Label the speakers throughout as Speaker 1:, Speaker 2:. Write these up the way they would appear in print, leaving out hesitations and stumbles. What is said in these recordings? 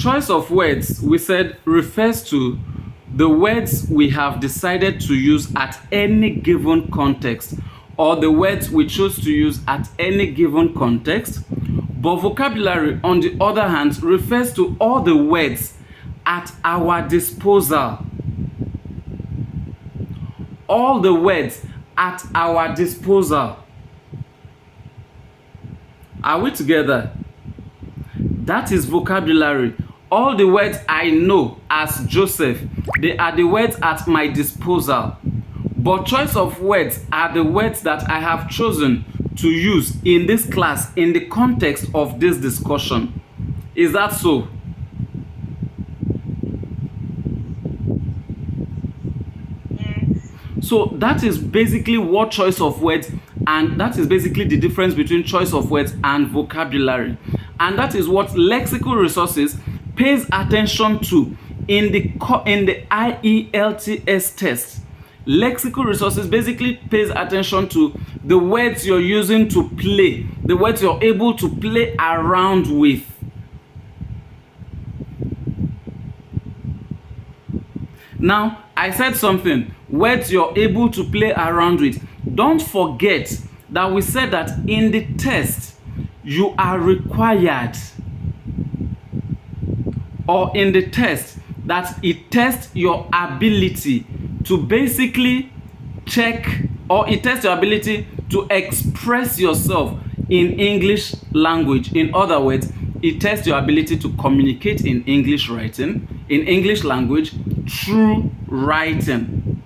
Speaker 1: choice of words, we said, refers to the words we have decided to use at any given context, or the words we choose to use at any given context. But vocabulary, on the other hand, refers to all the words at our disposal. All the words at our disposal. Are we together? That is vocabulary. All the words I know as Joseph, they are the words at my disposal. But choice of words are the words that I have chosen to use in this class, in the context of this discussion. Is that so?
Speaker 2: Yes.
Speaker 1: So that is basically what choice of words, and that is basically the difference between choice of words and vocabulary. And that is what lexical resources pays attention to in the IELTS test. Lexical resources basically pays attention to the words you're using to play, the words you're able to play around with. Now, I said something, words you're able to play around with. Don't forget that we said that in the test, you are required, or in the test, that it tests your ability to basically check, or it tests your ability to express yourself in English language. In other words, it tests your ability to communicate in English writing, in English language, through writing.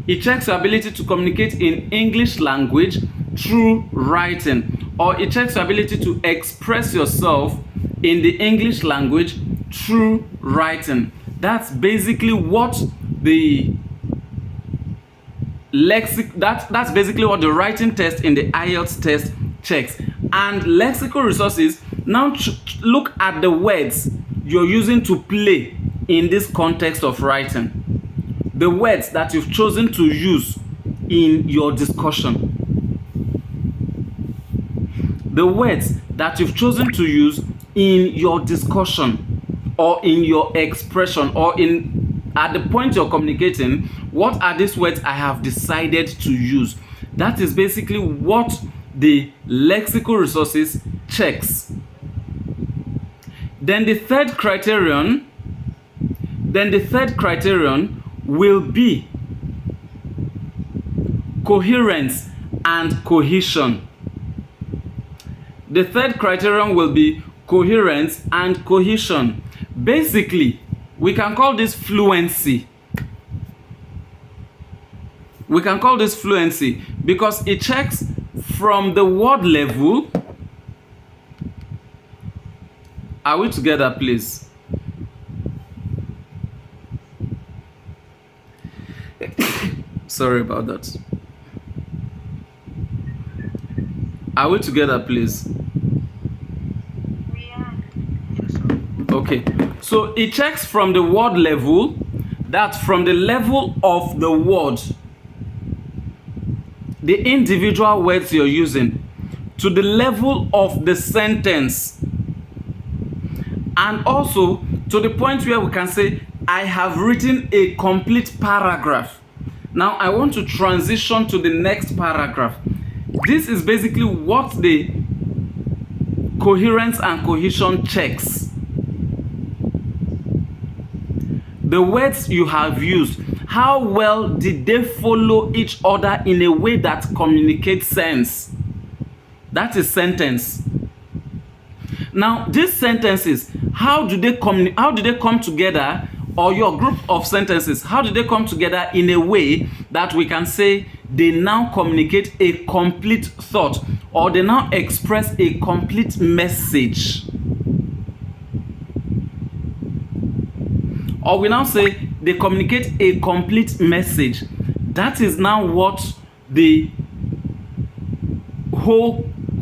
Speaker 1: It checks your ability to communicate in English language through writing, or it checks your ability to express yourself in the English language through writing. That's basically what the that's basically what the writing test in the IELTS test checks. And lexical resources now look at the words you're using to play in this context of writing. The words that you've chosen to use in your discussion. The words that you've chosen to use in your discussion, or in your expression, or at the point you're communicating. What are these words I have decided to use? That is basically what the lexical resources checks. Then the third criterion will be coherence and cohesion. The third criterion will be coherence and cohesion. Basically, we can call this fluency. We can call this fluency because it checks from the word level. Are we together, please? Sorry about that. Are we together, please?
Speaker 2: We are.
Speaker 1: Okay, so it checks from the word level, that's from the level of the word, the individual words you're using, to the level of the sentence, and also to the point where we can say, I have written a complete paragraph. Now I want to transition to the next paragraph. This is basically what the coherence and cohesion checks. The words you have used, how well did they follow each other in a way that communicates sense? That is sentence. Now, these sentences, how do they come together, or your group of sentences, how do they come together in a way that we can say they now communicate a complete thought, or they now express a complete message? Or we now say they communicate a complete message. That is now what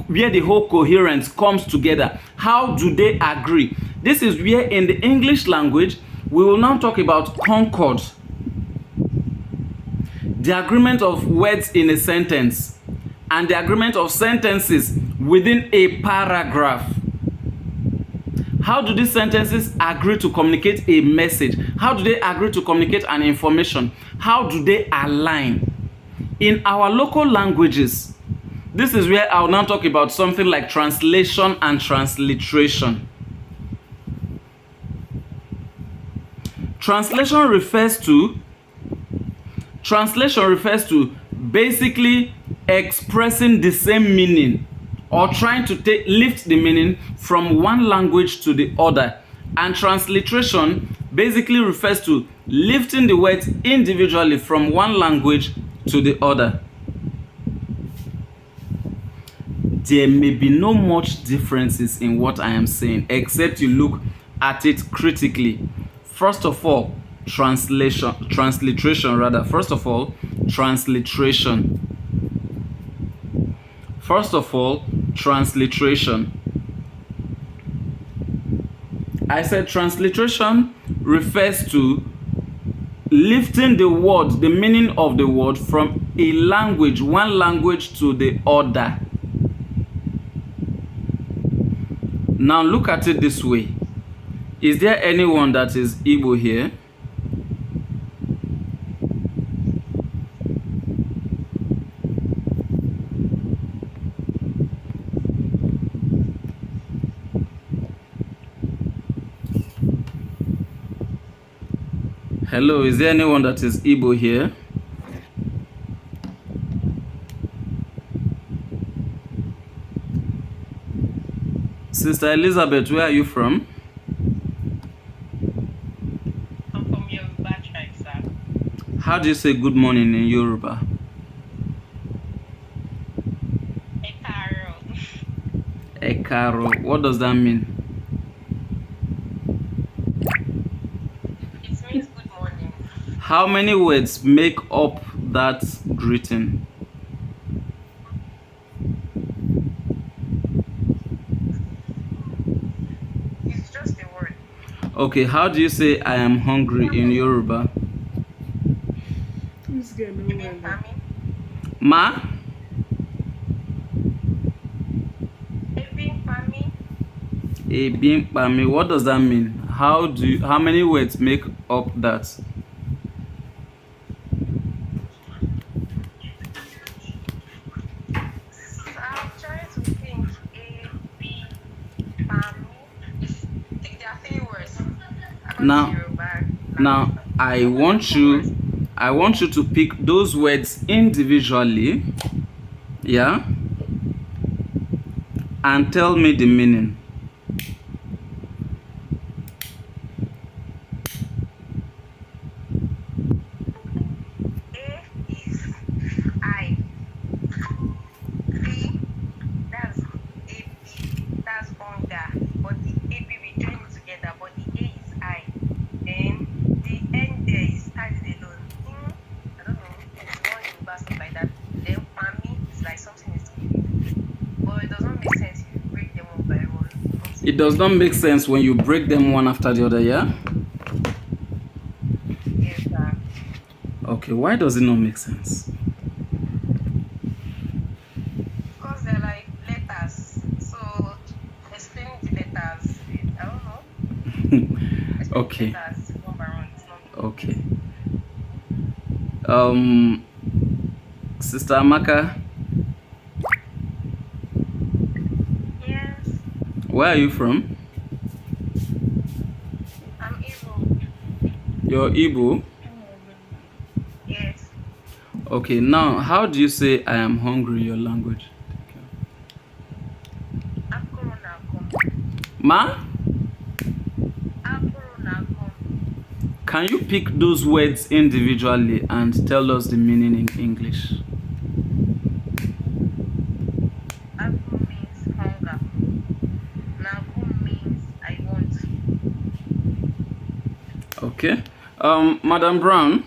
Speaker 1: where the whole coherence comes together. How do they agree? This is where in the English language we will now talk about concord. The agreement of words in a sentence and the agreement of sentences within a paragraph. How do these sentences agree to communicate a message? How do they agree to communicate an information? How do they align? In our local languages, this is where I'll now talk about something like translation and transliteration. Translation refers to basically expressing the same meaning or trying to lift the meaning from one language to the other. And transliteration basically refers to lifting the words individually from one language to the other. There may be no much differences in what I am saying, except you look at it critically. First of all, transliteration. I said transliteration refers to lifting the word, the meaning of the word from a language, one language to the other. Now look at it this way. Is there anyone that is Igbo here? Hello, is there anyone that is Igbo here? Sister Elizabeth, where are you from?
Speaker 2: I'm from Yoruba tribe, sir.
Speaker 1: How do you say good morning in Yoruba?
Speaker 2: Ekaro.
Speaker 1: Ekaro. What does that mean?
Speaker 2: It means good morning.
Speaker 1: How many words make up that greeting?
Speaker 2: It's just a word.
Speaker 1: Okay, how do you say I am hungry in Yoruba?
Speaker 2: Ebinpami.
Speaker 1: Ma?
Speaker 2: Ebinpami.
Speaker 1: Ebinpami. What does that mean? How many words make up that?
Speaker 2: I'm trying to think. Ebinpami. There are 3 words.
Speaker 1: Now I want you to pick those words individually, yeah, and tell me the meaning.
Speaker 2: A is I. B, that's AB, that's under. But the AB we join it together, but the A is I. Then the end there is started alone. I don't know, it's one Yoruba stuff like that. Then Pami is like something is giving. But it does not make sense if you break them one by one.
Speaker 1: It does not make sense when you break them one after the other, yeah?
Speaker 2: Yes, sir.
Speaker 1: Okay, why does it not make sense?
Speaker 2: Because they're like letters. So explaining the letters, I don't know. Explaining
Speaker 1: Okay.
Speaker 2: letters one by one, it's not
Speaker 1: Okay. Sister Amaka,
Speaker 2: Yes,
Speaker 1: where are you from?
Speaker 2: I'm evil.
Speaker 1: You're Igbo?
Speaker 2: Yes.
Speaker 1: Okay, now how do you say I am hungry in your language?
Speaker 2: Akurunako.
Speaker 1: Ma?
Speaker 2: Akurunako.
Speaker 1: Can you pick those words individually and tell us the meaning in English?
Speaker 2: Akuru means hunger. Naku means I want.
Speaker 1: Okay. Madam Brown,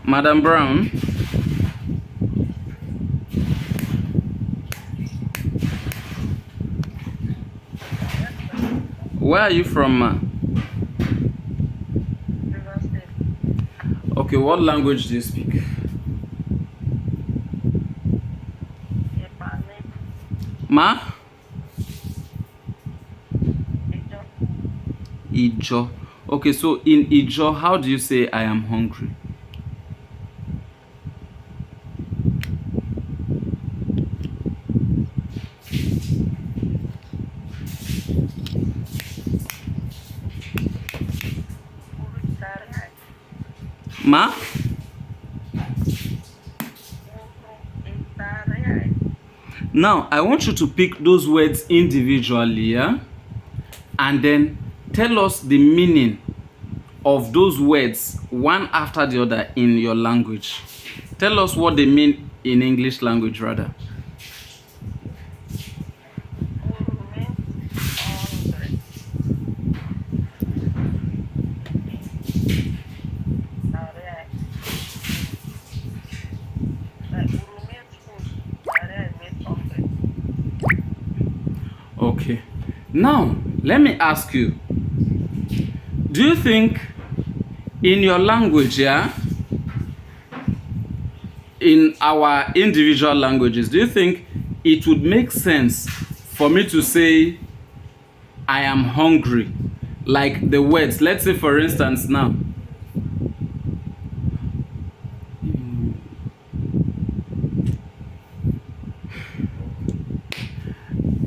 Speaker 1: Madam Brown, Where are you from, ma?
Speaker 2: River State.
Speaker 1: Okay, what language do you speak?
Speaker 2: Epane.
Speaker 1: Ma?
Speaker 2: Ejo.
Speaker 1: Ijo. Okay, so in Ijo, how do you say I am hungry?
Speaker 2: Uru Itariai.
Speaker 1: Ma?
Speaker 2: Uru Itariai.
Speaker 1: Now, I want you to pick those words individually, yeah? And then tell us the meaning of those words one after the other in your language. Tell us what they mean in English language, rather.
Speaker 2: Uru means hungry. Itariai. Uru means food. Itariai means hungry.
Speaker 1: Okay. Now, let me ask you, do you think in your language, yeah, in our individual languages, do you think it would make sense for me to say I am hungry? Like the words, let's say for instance now,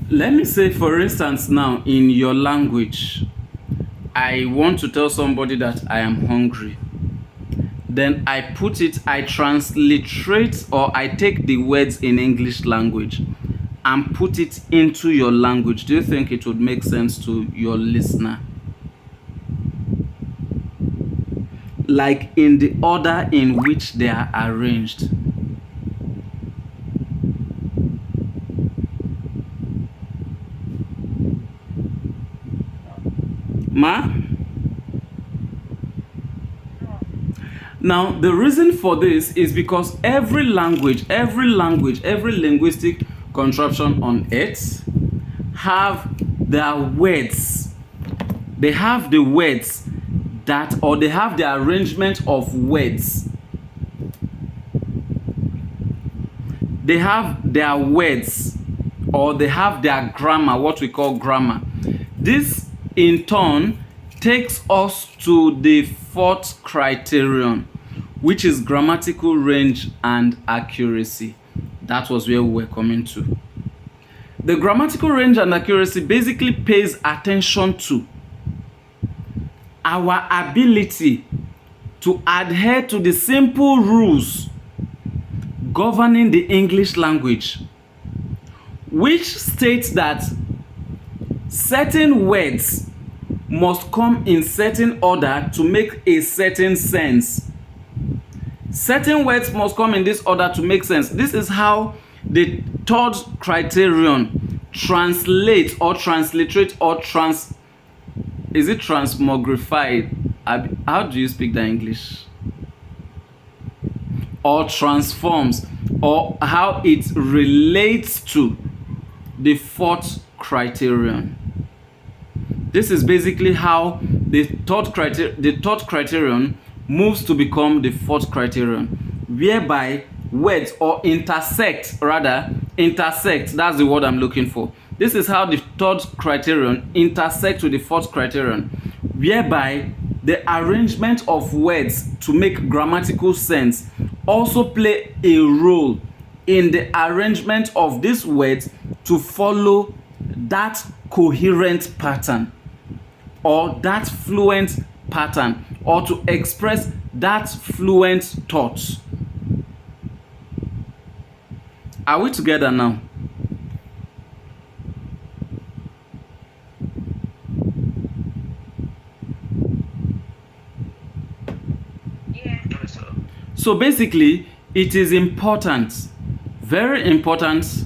Speaker 1: let me say for instance now in your language, I want to tell somebody that I am hungry. Then I transliterate, or I take the words in English language and put it into your language. Do you think it would make sense to your listener? Like in the order in which they are arranged. Ma?
Speaker 2: No.
Speaker 1: Now, the reason for this is because every linguistic contraption on earth have their words. They have the words that, or they have the arrangement of words. They have their words, or they have their grammar, what we call grammar. This in turn takes us to the fourth criterion, which is grammatical range and accuracy. That was where we were coming to. The grammatical range and accuracy basically pays attention to our ability to adhere to the simple rules governing the English language, which states that certain words must come in certain order to make a certain sense. Certain words must come in this order to make sense. This is how the third criterion translates or transliterate or transmogrified? How do you speak the English? Or transforms, or how it relates to the fourth criterion. This is basically how the third criterion moves to become the fourth criterion, whereby words or intersect, that's the word I'm looking for. This is how the third criterion intersects with the fourth criterion, whereby the arrangement of words to make grammatical sense also play a role in the arrangement of these words to follow that coherent pattern, or that fluent pattern, or to express that fluent thought. Are we together now?
Speaker 2: Yeah.
Speaker 1: So basically, it is important, very important,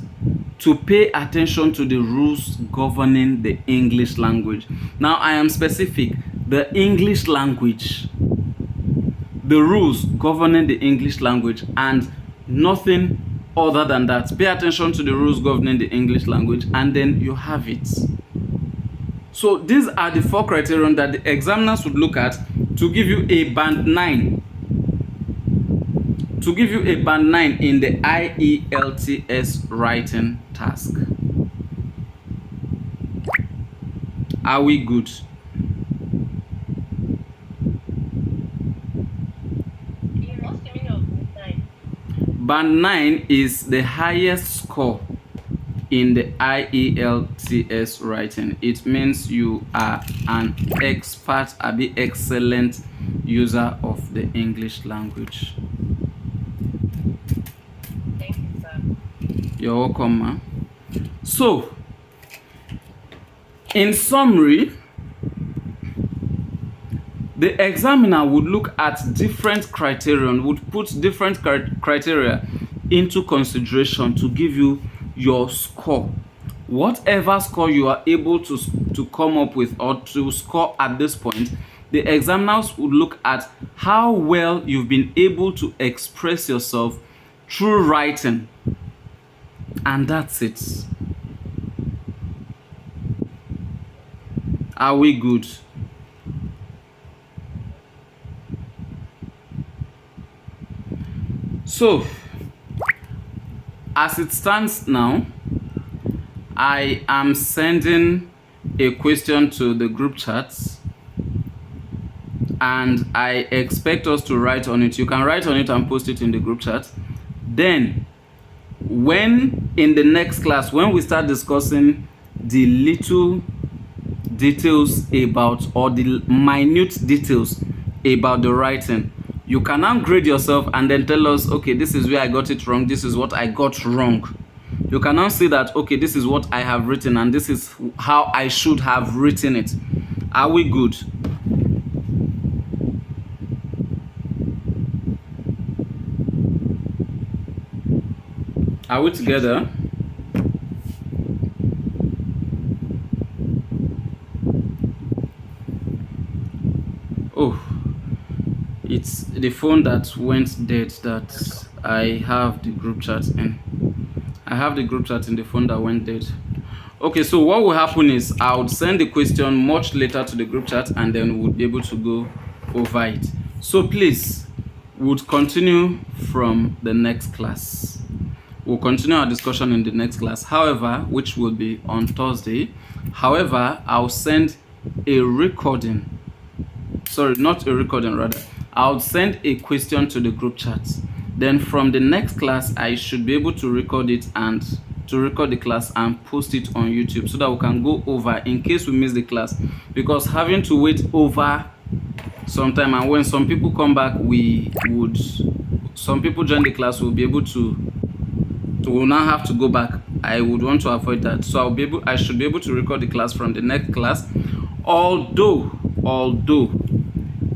Speaker 1: to pay attention to the rules governing the English language. Now, I am specific. The English language. The rules governing the English language, and nothing other than that. Pay attention to the rules governing the English language, and then you have it. So these are the 4 criteria that the examiners would look at to give you a band 9. To give you a band 9 in the IELTS writing task. Are we good?
Speaker 2: What's the meaning of band 9?
Speaker 1: Band 9 is the highest score in the IELTS writing. It means you are an expert, an excellent user of the English language.
Speaker 2: Thank you, sir.
Speaker 1: You're welcome, ma. So, in summary, the examiner would look at different criteria, would put different criteria into consideration to give you your score. Whatever score you are able to come up with or to score at this point, the examiners would look at how well you've been able to express yourself through writing. And that's it. Are we good? So, as it stands now, I am sending a question to the group chats, and I expect us to write on it. You can write on it and post it in the group chat. Then, when in the next class, when we start discussing the little details about, or the minute details about the writing, you can now grade yourself and then tell us, okay, this is where I got it wrong, this is what I got wrong. You can now say that, okay, this is what I have written and this is how I should have written it. Are we good? Are we together? Oh, it's the phone that went dead that I have the group chat in. I have the group chat in the phone that went dead. Okay, so what will happen is I would send the question much later to the group chat and then we'll be able to go over it. So please, we'll continue from the next class. We'll continue our discussion in the next class, however, which will be on Thursday. However, I'll send a recording. Sorry, not a recording, rather. I'll send a question to the group chat. Then from the next class, I should be able to record it and to record the class and post it on YouTube so that we can go over in case we miss the class. Because having to wait over some time, and when some people come back, some people join the class, will be able to will now have to go back. I would want to avoid that. So I should be able to record the class from the next class. Although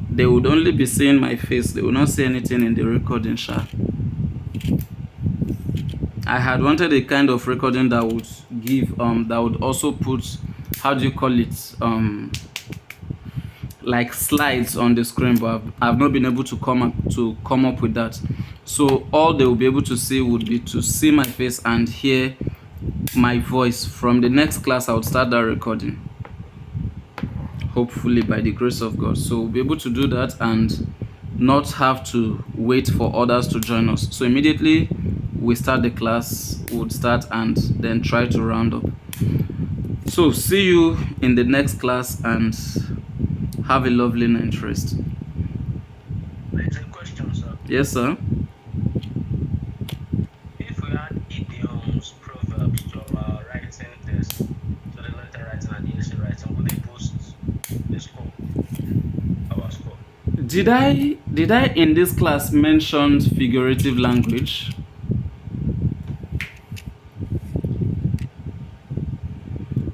Speaker 1: they would only be seeing my face, they will not see anything in the recording, sha. I had wanted a kind of recording that would give that would also put, how do you call it, like slides on the screen, but I've not been able to come up with that. So all they will be able to see would be to see my face and hear my voice. From the next class, I would start that recording, hopefully by the grace of God. So we'll be able to do that and not have to wait for others to join us. So immediately we start the class, we'll start and then try to round up. So see you in the next class and have a lovely night rest.
Speaker 3: There's a question, sir.
Speaker 1: Yes, sir.
Speaker 3: If we add idioms, proverbs to our writing test, to the letter writing and the essay writing, would they boost the score? Our score?
Speaker 1: Did I in this class mention figurative language?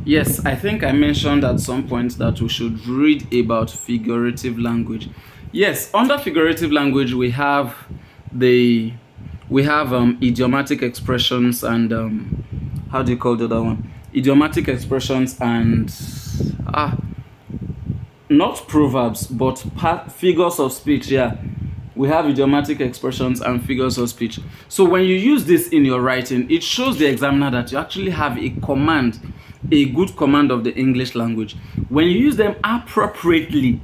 Speaker 1: Yes, I think I mentioned at some point that we should read about figurative language. Yes, under figurative language we have idiomatic expressions and how do you call the other one? Idiomatic expressions and not proverbs but figures of speech. Yeah, we have idiomatic expressions and figures of speech. So when you use this in your writing, it shows the examiner that you actually have a good command of the English language. When you use them appropriately,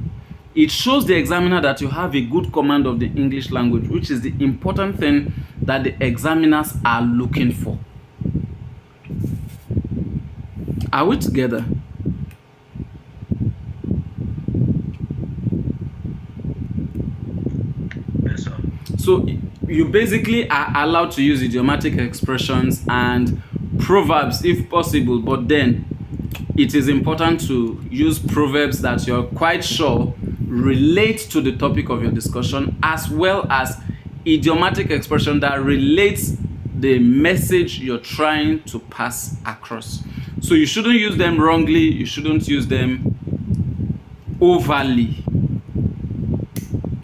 Speaker 1: it shows the examiner that you have a good command of the English language, which is the important thing that the examiners are looking for. Are we together?
Speaker 3: Yes, sir.
Speaker 1: So you basically are allowed to use idiomatic expressions and proverbs if possible, but then it is important to use proverbs that you're quite sure relate to the topic of your discussion, as well as idiomatic expression that relates the message you're trying to pass across. So you shouldn't use them wrongly, you shouldn't use them overly.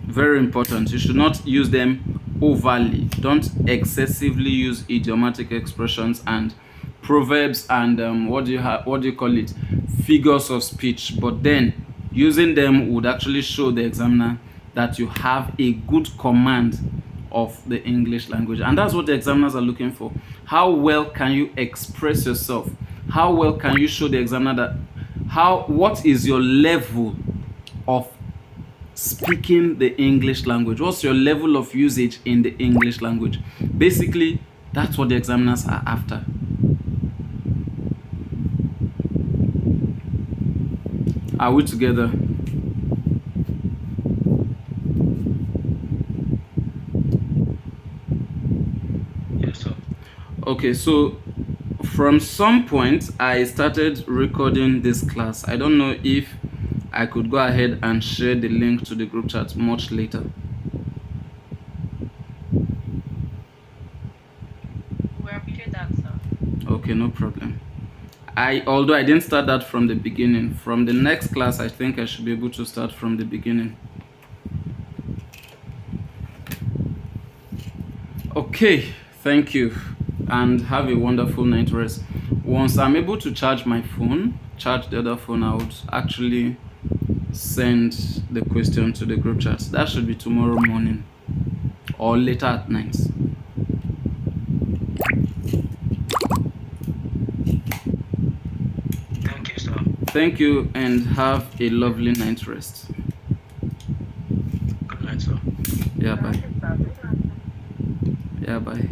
Speaker 1: Very important. You should not use them overly. Don't excessively use idiomatic expressions and proverbs and what do you call it, figures of speech. But then using them would actually show the examiner that you have a good command of the English language, and that's what the examiners are looking for. How well can you express yourself? How well can you show the examiner that what is your level of speaking the English language? What's your level of usage in the English language? Basically, that's what the examiners are after. Are we together?
Speaker 3: Yes, sir.
Speaker 1: Okay, so from some point I started recording this class. I don't know if I could go ahead and share the link to the group chat much later.
Speaker 2: We appreciate that, sir.
Speaker 1: Okay, no problem. Although I didn't start that from the beginning, from the next class I think I should be able to start from the beginning. Okay, thank you and have a wonderful night rest. Once I'm able to charge my phone, charge the other phone, I would actually send the question to the group chat. That should be tomorrow morning or later at night.
Speaker 3: Thank you, sir.
Speaker 1: Thank you and have a lovely night rest.
Speaker 3: Good night, sir.
Speaker 1: Yeah, bye. Yeah, bye.